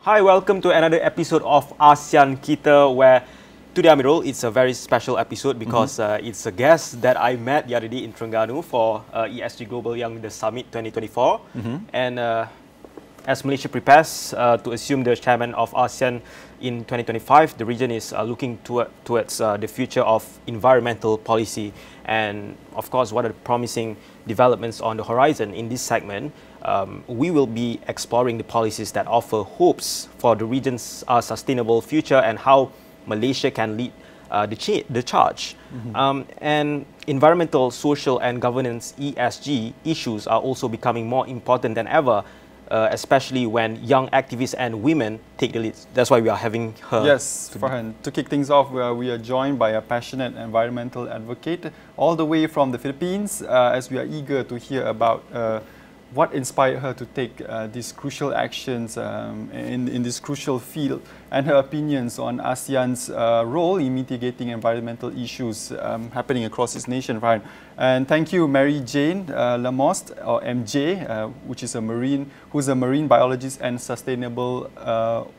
Hi, welcome to another episode of ASEAN Kita, where today, Amirul, it's a very special episode because it's a guest that I met the other day in Terengganu for ESG Global Young Leaders Summit 2024. And as Malaysia prepares to assume the chairman of ASEAN in 2025, the region is looking towards the future of environmental policy. And of course, what are the promising developments on the horizon in this segment? We will be exploring the policies that offer hopes for the region's sustainable future and how Malaysia can lead the charge. And environmental, social and governance (ESG) issues are also becoming more important than ever, especially when young activists and women take the lead. That's why we are having her. Yes, Farhan. To kick things off, we are joined by a passionate environmental advocate all the way from the Philippines, as we are eager to hear about what inspired her to take these crucial actions in this crucial field, and her opinions on ASEAN's role in mitigating environmental issues happening across its nation, Farhan. And thank you, Mary Jane Lamost, or MJ, who's a marine biologist and Sustainable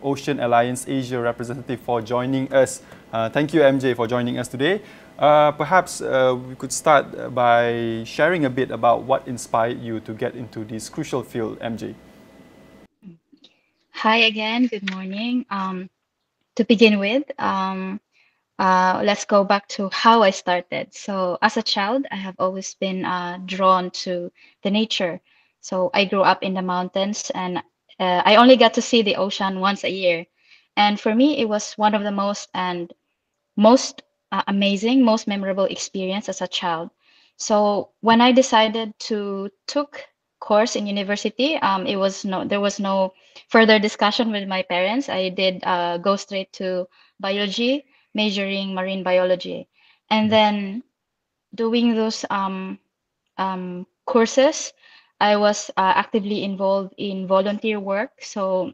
Ocean Alliance Asia representative, for joining us. Thank you, MJ, for joining us today. Perhaps we could start by sharing a bit about what inspired you to get into this crucial field, MJ. Hi again, good morning. To begin with, let's go back to how I started. So as a child, I have always been drawn to the nature. So I grew up in the mountains, and I only got to see the ocean once a year. And for me, it was one of the most amazing, most memorable experience as a child. So when I decided to took course in university, there was no further discussion with my parents. I did go straight to biology, majoring marine biology, and then doing those courses, I was actively involved in volunteer work. So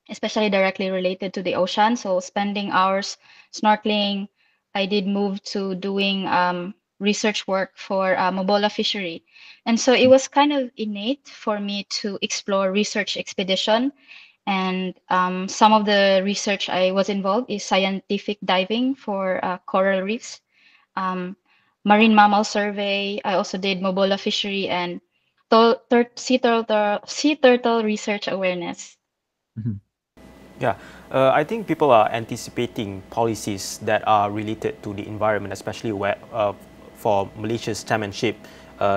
especially directly related to the ocean. So spending hours snorkeling. I did move to doing research work for Mobola fishery. And so it was kind of innate for me to explore research expedition. And some of the research I was involved is scientific diving for coral reefs, um, marine mammal survey. I also did Mobola fishery and sea turtle research awareness. Yeah, I think people are anticipating policies that are related to the environment, especially for Malaysia's chairmanship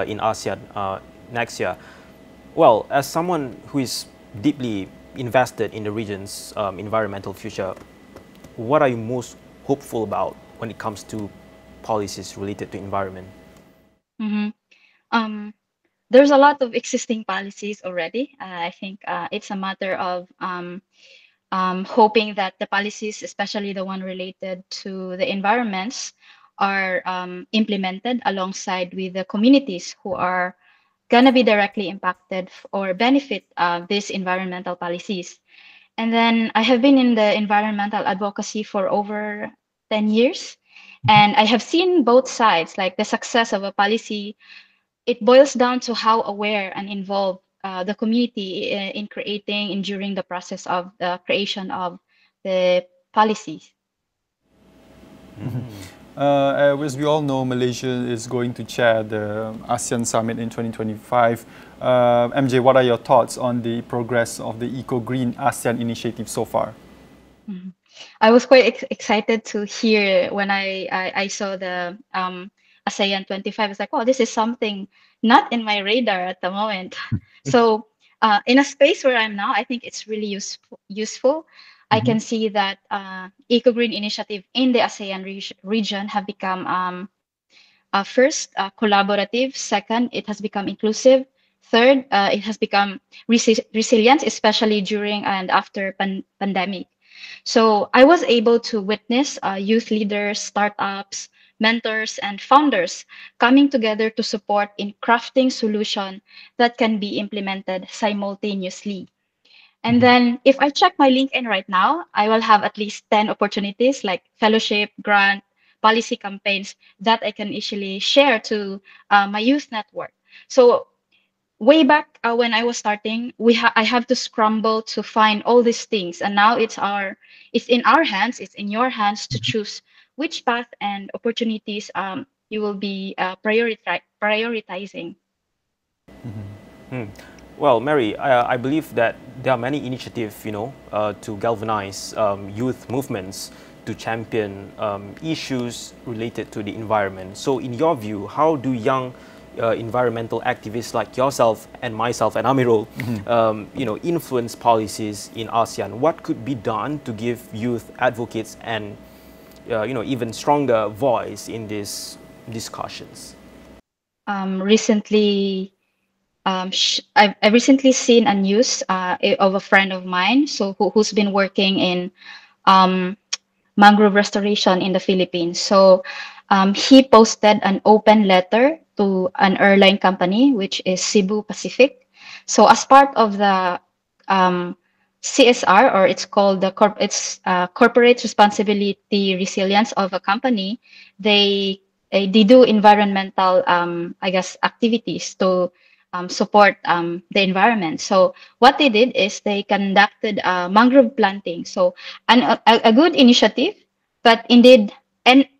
in ASEAN next year. Well, as someone who is deeply invested in the region's environmental future, what are you most hopeful about when it comes to policies related to environment? Mhm. Um, there's a lot of existing policies already. I think it's a matter of hoping that the policies, especially the one related to the environments, are implemented alongside with the communities who are going to be directly impacted or benefit these environmental policies. And then I have been in the environmental advocacy for over 10 years. And I have seen both sides, like the success of a policy. It boils down to how aware and involved the community in creating and during the process of the creation of the policies. As we all know, Malaysia is going to chair the ASEAN Summit in 2025. MJ, what are your thoughts on the progress of the Eco-Green ASEAN initiative so far? Mhm. I was quite excited to hear when I saw the ASEAN 25. It's like, oh, this is something not in my radar at the moment. So in a space where I'm now, I think it's really useful. I can see that Eco Green initiative in the ASEAN region have become first collaborative. Second, it has become inclusive. Third, it has become resilient, especially during and after pandemic. So I was able to witness youth leaders, startups, mentors, and founders coming together to support in crafting solution that can be implemented simultaneously. And then if I check my LinkedIn right now, I will have at least 10 opportunities like fellowship, grant, policy campaigns that I can easily share to my youth network. So way back when I was starting, I have to scramble to find all these things, and now it's in our hands, it's in your hands to choose which path and opportunities you will be prioritizing. Hmm. Well, Mary, I believe that there are many initiatives, to galvanize youth movements to champion issues related to the environment. So, in your view, how do young environmental activists like yourself and myself and Amirul, influence policies in ASEAN? What could be done to give youth advocates and, even stronger voice in these discussions? Recently, I've recently seen a news of a friend of mine, so who's been working in um, mangrove restoration in the Philippines. So he posted an open letter to an airline company, which is Cebu Pacific. So as part of the um, CSR, or it's called corporate responsibility resilience of a company, they do environmental, I guess, activities to support the environment. So what they did is they conducted mangrove planting. So a good initiative, but indeed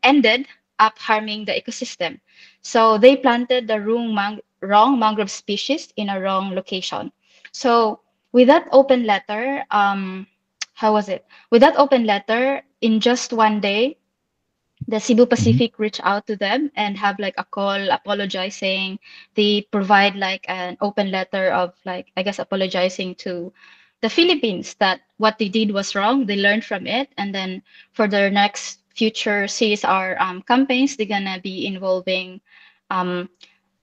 ended up harming the ecosystem. So they planted the wrong mangrove species in a wrong location. So with that open letter, how was it? With that open letter, in just one day, the Cebu Mhm. Pacific reach out to them and have like a call apologizing. They provide like an open letter of like, I guess, apologizing to the Philippines that what they did was wrong. They learned from it. And then for their next future CSR campaigns, they're gonna be involving um,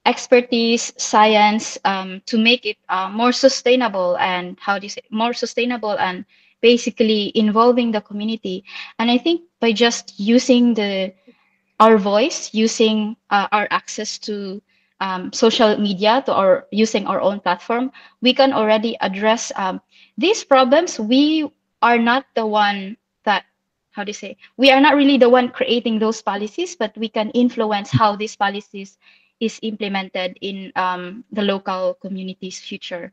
expertise, science, to make it more sustainable, and how do you say, more sustainable, and basically involving the community. And I think by just using the our voice, using our access to social media, to our using our own platform, we can already address these problems. We are not the one that, how do you say, we are not really the one creating those policies, but we can influence how these policies is implemented in the local community's future.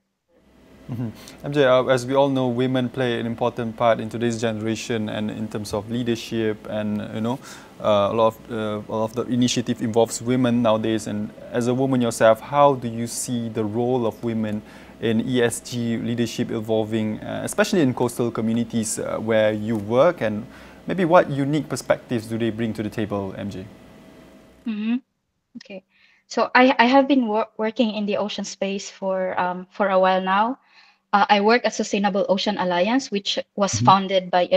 Mhm. MJ, as we all know, women play an important part in today's generation, and in terms of leadership, and a lot of the initiative involves women nowadays. And as a woman yourself, how do you see the role of women in ESG leadership evolving, especially in coastal communities where you work, and maybe what unique perspectives do they bring to the table, MJ? Hmm. Okay. So I have been working in the ocean space for a while now. I work at Sustainable Ocean Alliance, which was Mhm. founded by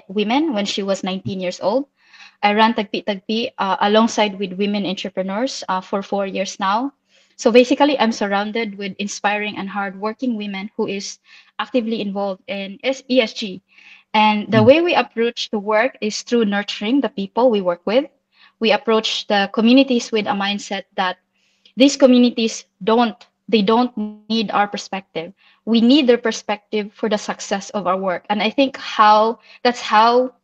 women when she was 19 years old. I ran Tagpi Tagpi alongside with women entrepreneurs for 4 years now. So basically, I'm surrounded with inspiring and hardworking women who is actively involved in ESG. And the way we approach the work is through nurturing the people we work with. We approach the communities with a mindset that these communities don't need our perspective. We need their perspective for the success of our work. And I think how that's how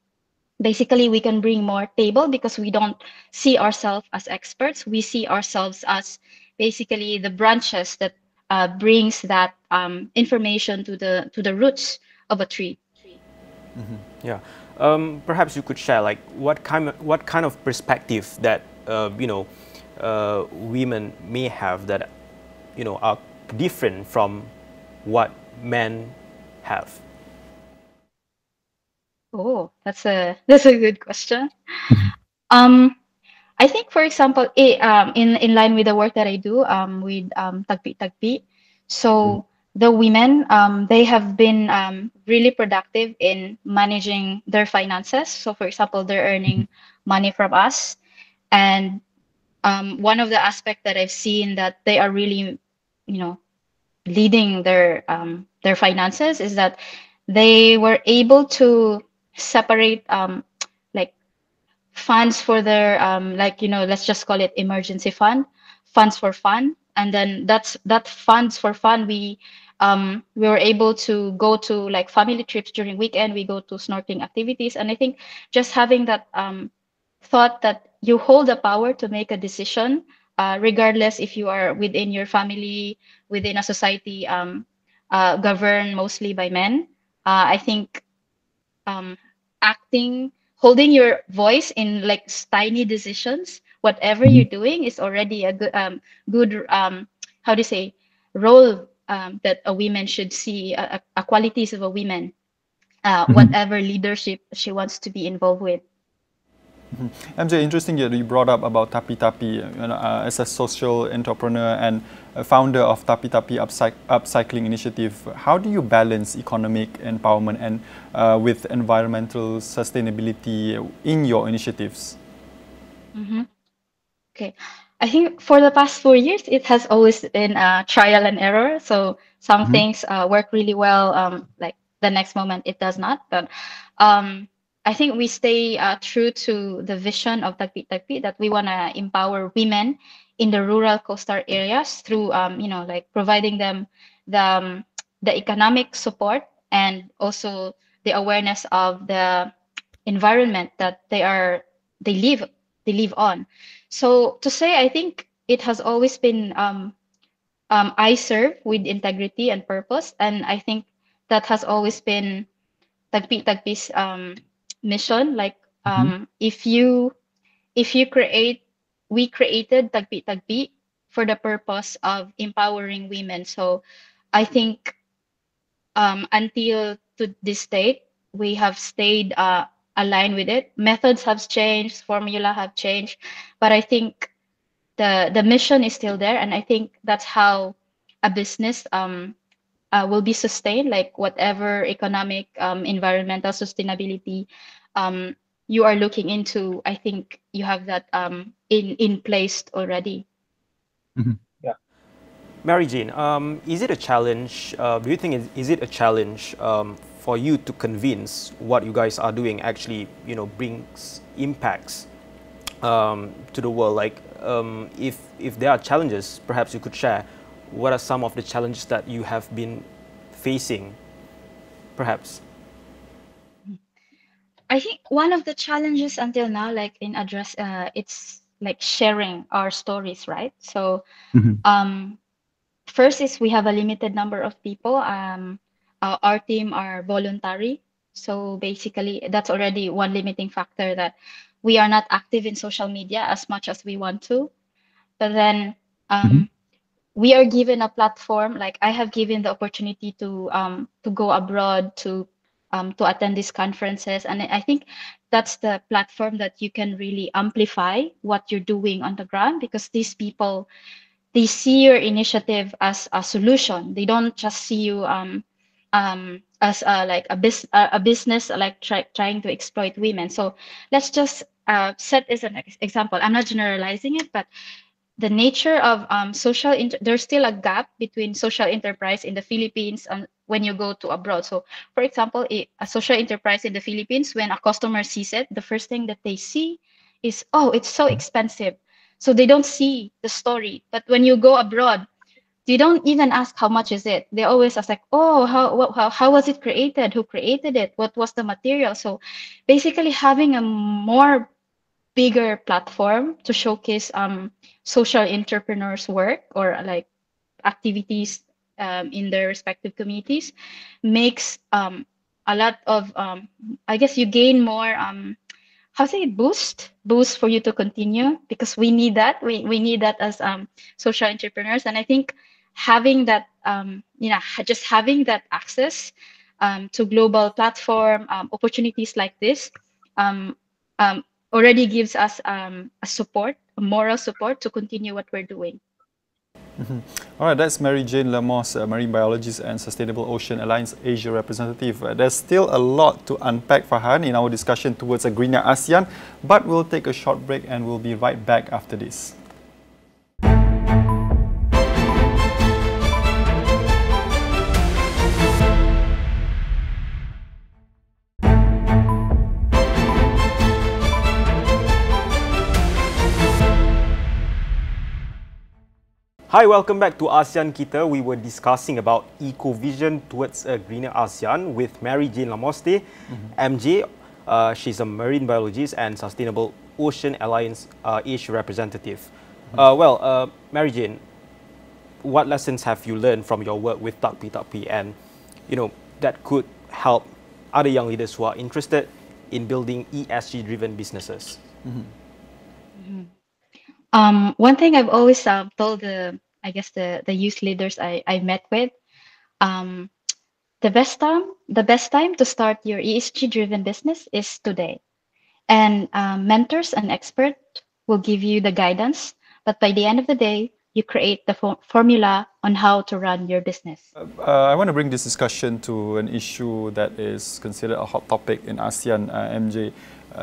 basically we can bring more table, because we don't see ourselves as experts. We see ourselves as basically the branches that brings that information to the roots of a tree. Yeah. Perhaps you could share like what kind of perspective that women may have that are different from what men have. Oh, that's a good question. Um, I think, for example, in line with the work that I do with Tagpi Tagpi, so the women they have been really productive in managing their finances. So, for example, they're earning money from us, and one of the aspect that I've seen that they are really, you know, leading their finances is that they were able to separate like funds for their like, let's just call it emergency fund, funds for fun, and then that funds for fun, we were able to go to like family trips during weekend. We go to snorkeling activities, and I think just having that thought that you hold the power to make a decision regardless if you are within your family, within a society governed mostly by men. I think um, acting, holding your voice in like tiny decisions, whatever Mhm. you're doing is already a good how do you say, role that a woman should see, qualities of a woman, Mhm. whatever leadership she wants to be involved with. MJ, interesting that you brought up about Tapi Tapi. As a social entrepreneur and a founder of Tapi Tapi Upcycling Initiative, how do you balance economic empowerment and with environmental sustainability in your initiatives? Mm-hmm. Okay. I think for the past 4 years, it has always been trial and error. So some Mhm. things work really well, like the next moment it does not. But um, I think we stay true to the vision of Tagpi Tagpi, that we want to empower women in the rural coastal areas through, like providing them the the economic support, and also the awareness of the environment that they live they live on. So to say, I think it has always been I serve with integrity and purpose, and I think that has always been Tagpi Tagpi's mission. Like Mhm. if you create, we created Tagpi Tagpi for the purpose of empowering women. So I think until to this date, we have stayed aligned with it. Methods have changed, formula have changed, but I think the mission is still there, and I think that's how a business will be sustained. Like whatever economic, environmental sustainability um, you are looking into, I think you have that in place already. Mhm. Mary Jane, is it a challenge? Do you think is it a challenge for you to convince what you guys are doing actually, brings impacts to the world? Like, if there are challenges, perhaps you could share. What are some of the challenges that you have been facing, perhaps? I think one of the challenges until now, like in address, it's like sharing our stories, right? So Mhm. um, first is we have a limited number of people. Our team are voluntary. So basically, that's already one limiting factor, that we are not active in social media as much as we want to. But then Mhm. we are given a platform. Like I have given the opportunity to go abroad to attend these conferences, and I think that's the platform that you can really amplify what you're doing on the ground, because these people, they see your initiative as a solution. They don't just see you as like a business, like trying to exploit women. So let's just set as an example. I'm not generalizing it, but the nature of there's still a gap between social enterprise in the Philippines and when you go to abroad. So for example, a social enterprise in the Philippines, when a customer sees it, the first thing that they see is, oh, it's so expensive. So they don't see the story. But when you go abroad, they don't even ask how much is it. They always ask like, oh, how was it created? Who created it? What was the material? So basically having a more bigger platform to showcase social entrepreneurs' work, or like activities in their respective communities, makes a lot of I guess you gain more how say it, boost for you to continue, because we need that. We need that as social entrepreneurs. And I think having that just having that access to global platform opportunities like this um, um, already gives us a support, a moral support to continue what we're doing. All right, that's Mary Jane Lemos, marine biologist and Sustainable Ocean Alliance Asia representative. There's still a lot to unpack, Farhan, in our discussion towards a greener ASEAN, but we'll take a short break and we'll be right back after this. Hi, welcome back to ASEAN Kita. We were discussing about eco-vision towards a greener ASEAN with Mary Jane Lamoste, MJ. She's a marine biologist and Sustainable Ocean Alliance Asia representative. Mary Jane, what lessons have you learned from your work with Takpi and that could help other young leaders who are interested in building ESG driven businesses? One thing I've always told I guess the youth leaders I met with, um, the best time to start your ESG driven business is today. And mentors and experts will give you the guidance, but by the end of the day, you create the formula on how to run your business. I want to bring this discussion to an issue that is considered a hot topic in ASEAN, MJ,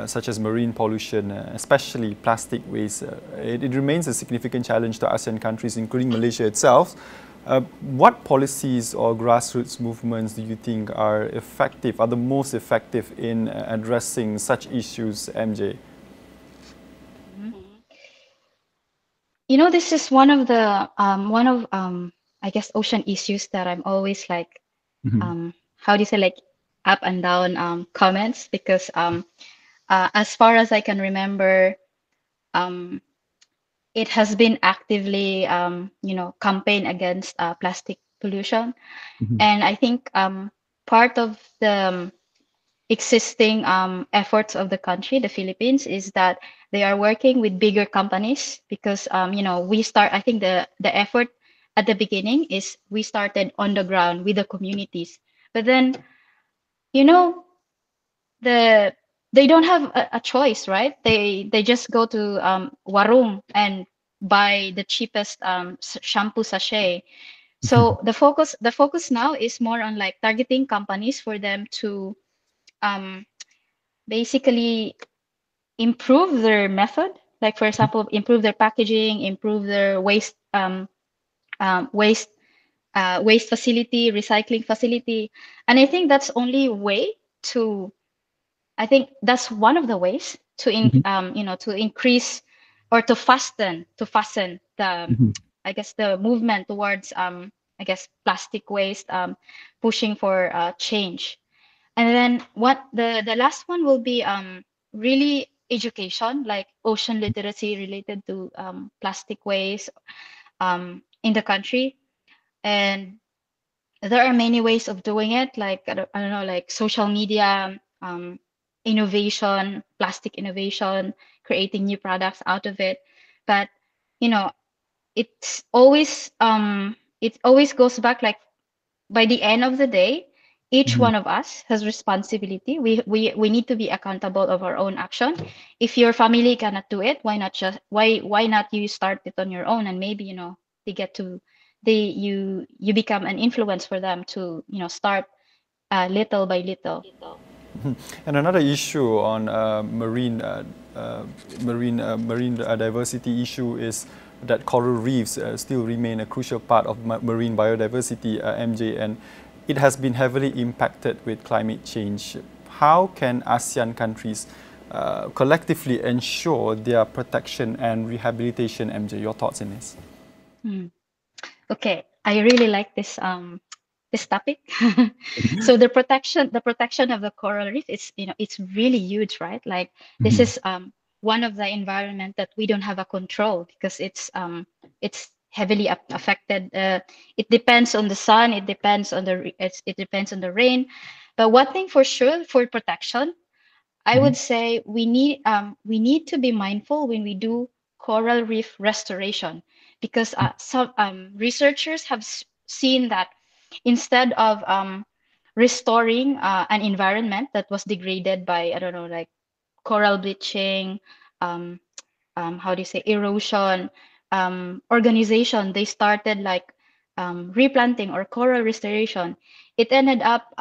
such as marine pollution, especially plastic waste. It remains a significant challenge to ASEAN countries, including Malaysia itself. What policies or grassroots movements do you think are the most effective in addressing such issues, MJ? This is one of I guess ocean issues that I'm always like how do you say, like, up and down comments, because as far as I can remember, um it has been actively campaign against plastic pollution. And I think part of the existing efforts of the country, the Philippines, is that they are working with bigger companies, because we start. I think the effort at the beginning is we started on the ground with the communities, but then you know the they don't have a choice, right? They just go to warung and buy the cheapest shampoo sachet. So the focus now is more on like targeting companies for them to um, basically improve their method, like for example improve their packaging, improve their um, waste waste facility, recycling facility. And I think that's one of the ways to to increase or to fasten the I guess the movement towards I guess plastic waste, pushing for change. And then what the last one will be really education, like ocean literacy related to plastic waste in the country. And there are many ways of doing it, like I don't know, like social media, innovation, plastic innovation, creating new products out of it. But you know, it always goes back, like by the end of the day, each one of us has responsibility. We need to be accountable of our own action. If your family cannot do it, why not you start it on your own, and maybe they get to they you become an influence for them to start little by little. And another issue on marine diversity issue is that coral reefs still remain a crucial part of marine biodiversity, MJ, and it has been heavily impacted with climate change. How can ASEAN countries collectively ensure their protection and rehabilitation, MJ? Your thoughts in this? Okay, I really like this topic. So the protection of the coral reef is it's really huge, right? Like this is one of the environment that we don't have a control, because it's heavily affected. It depends on the sun, it depends on it depends on the rain. But one thing for sure, for protection, I would say we need to be mindful when we do coral reef restoration, because some researchers have seen that instead of restoring an environment that was degraded by, I don't know, like coral bleaching, um, how do you say, erosion, organization, they started like replanting or coral restoration. It ended up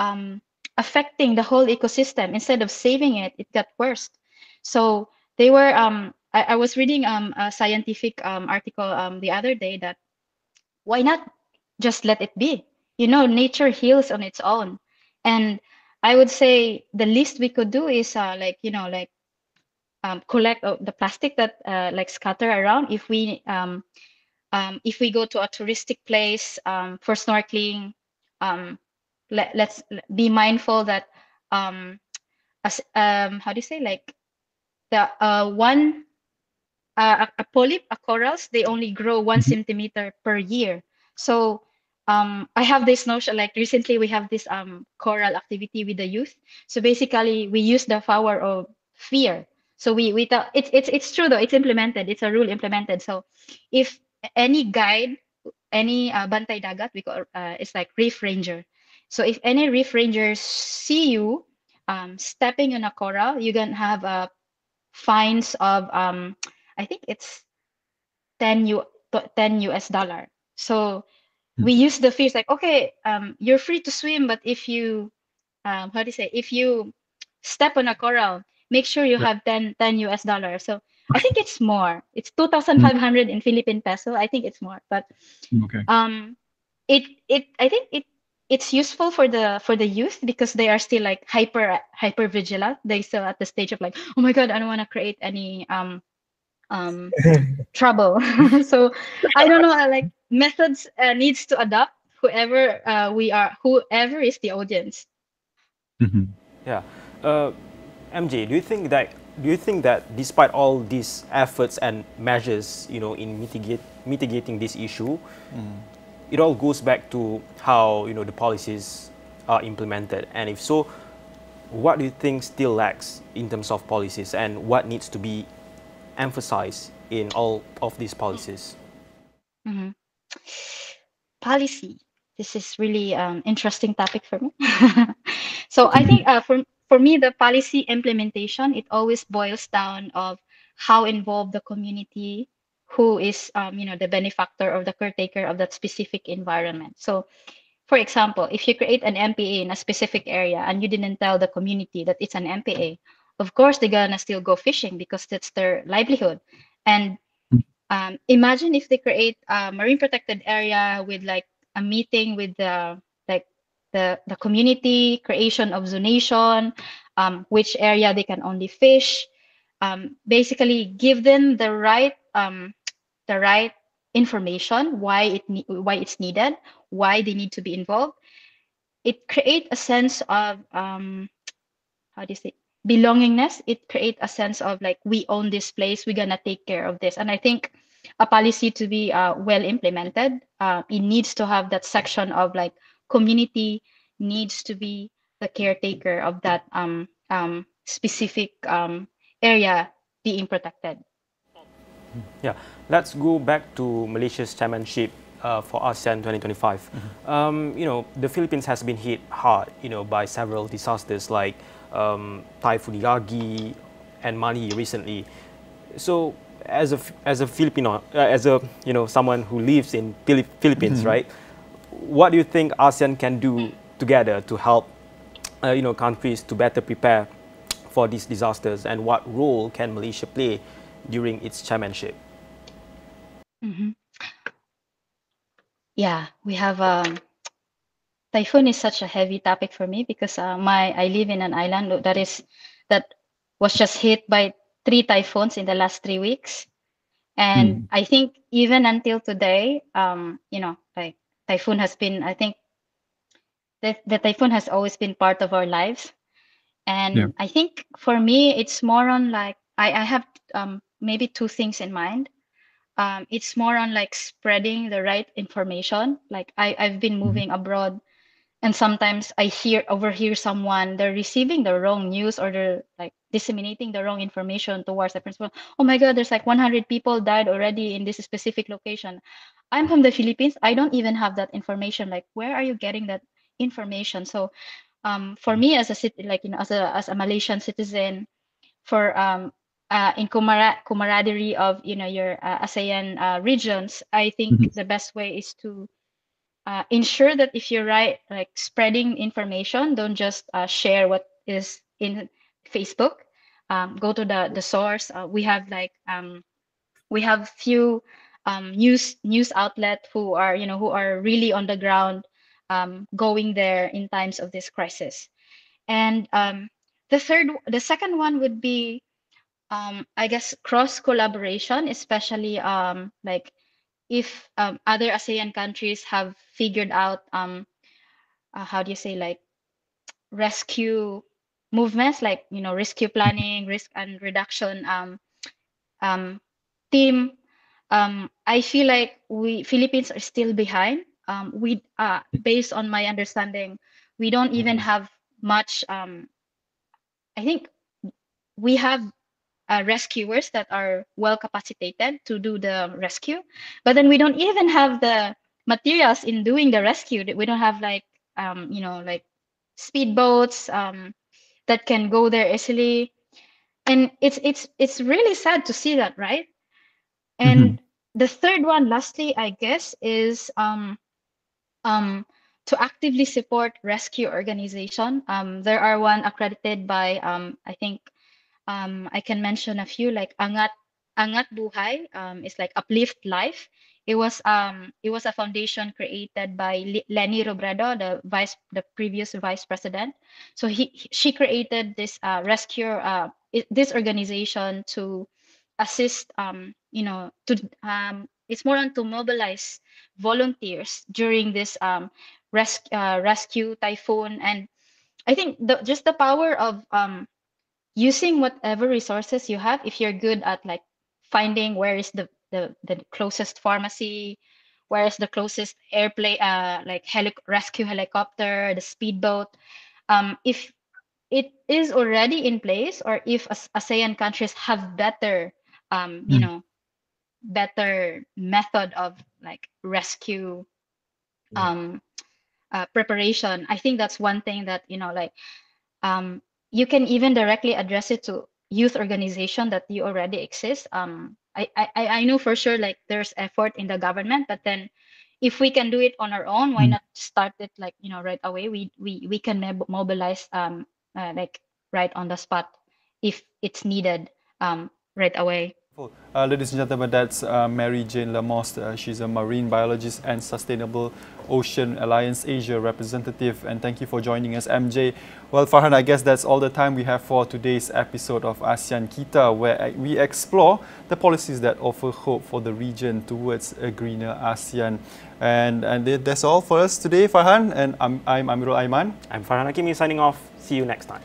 affecting the whole ecosystem. Instead of saving it, it got worse. So they were I was reading a scientific article the other day, that why not just let it be? Nature heals on its own. And I would say the least we could do is like collect the plastic that like scatter around. If we go to a touristic place for snorkeling, um, let's be mindful that as how do you say, like the one a polyp, a corals, they only grow 1 centimeter per year. So I have this notion, like recently we have this choral activity with the youth. So basically we use the power of fear. So we thought it's true though, it's implemented, it's a rule implemented. So if any guide, any bantay dagat, we call it's like reef ranger. So if any reef rangers see you stepping on a coral, you're gonna have fines of I think it's 10 U 10 US dollar. So we use the fears like, okay, you're free to swim, but if you how do you say, if you step on a coral, make sure you Yeah. have 10 US dollar. So I think it's more. It's Mm, 2,500 in Philippine peso. I think it's more, but okay. um it I think it's useful for the youth because they are still like hyper vigilant. They still at the stage of like, oh my God, I don't want to create any um trouble. So I don't know, like methods needs to adapt whoever whoever is the audience. Mhm. Yeah. Uh, MJ, do you think that despite all these efforts and measures, in mitigating this issue, it all goes back to how the policies are implemented, and if so, what do you think still lacks in terms of policies, and what needs to be emphasized in all of these policies? Mhm. Policy. This is really interesting topic for me. So I think for me the policy implementation, it always boils down of how involved the community who is the benefactor or the caretaker of that specific environment. So for example, if you create an MPA in a specific area and you didn't tell the community that it's an MPA, of course they're gonna still go fishing because that's their livelihood. And imagine if they create a marine protected area with like a meeting with the like the community, creation of zonation, which area they can only fish, basically give them the right information, why it's needed, why they need to be involved. It create a sense of how do you say, belongingness. It create a sense of like, we own this place, we're gonna take care of this. And I think a policy to be well implemented, it needs to have that section of like, community needs to be the caretaker of that specific area being protected. Yeah, let's go back to Malaysia's chairmanship for ASEAN 2025. The Philippines has been hit hard, by several disasters like Typhoon Yagi and Mani recently. So, as a Filipino, as a someone who lives in Philippines, right? What do you think ASEAN can do together to help countries to better prepare for these disasters, and what role can Malaysia play during its chairmanship? Hmm. Yeah, we have typhoon is such a heavy topic for me because I live in an island that was just hit by 3 typhoons in the last 3 weeks. And Mm. I think even until today, like typhoon has been, I think the typhoon has always been part of our lives. Yeah. And I think for me, it's more on like, I have maybe two things in mind. It's more on like spreading the right information. Like I've been Mhm. moving abroad, and sometimes I overhear someone, they're receiving the wrong news, or they're like disseminating the wrong information towards the principal. Oh my God, there's like 100 people died already in this specific location. I'm from the Philippines. I don't even have that information. Like, where are you getting that information? So, for me as a like as a Malaysian citizen, for in camaraderie of your ASEAN regions, I think Mhm. the best way is to ensure that if you're right, like spreading information, don't just share what is in Facebook. Go to the source. We have few news outlet who are really on the ground, going there in times of this crisis. And the second one would be I guess cross collaboration, especially like if other ASEAN countries have figured out how do you say, like rescue movements, like rescue planning, risk and reduction um, team, I feel like Philippines are still behind. Based on my understanding, we don't even have much. I think we have rescuers that are well capacitated to do the rescue, but then we don't even have the materials in doing the rescue. We don't have like like speedboats that can go there easily, and it's really sad to see that, right? And the third one, lastly, I guess, is um, to actively support rescue organization. There are one accredited by I think I can mention a few like Angat Buhay. It's like Uplift Life. It was a foundation created by Lenny Robredo, the previous vice president. So she created this this organization to assist to it's more on to mobilize volunteers during this rescue typhoon. And I think just the power of using whatever resources you have. If you're good at like finding where is the closest pharmacy, where is the closest airplane, like rescue helicopter, the speedboat, if it is already in place, or if ASEAN countries have better better method of like rescue preparation, I think that's one thing that like you can even directly address it to youth organization that you already exist. I know for sure like there's effort in the government, but then if we can do it on our own, why not start it like right away? We can mobilize like right on the spot if it's needed right away. Ladies and gentlemen, that's Mary Jane Lamoste. She's a marine biologist and Sustainable Ocean Alliance Asia representative. And thank you for joining us, MJ. Well, Farhan, I guess that's all the time we have for today's episode of ASEAN Kita, where we explore the policies that offer hope for the region towards a greener ASEAN. And that's all for us today, Farhan. And I'm Amirul Aiman. I'm Farhan Hakimi signing off. See you next time.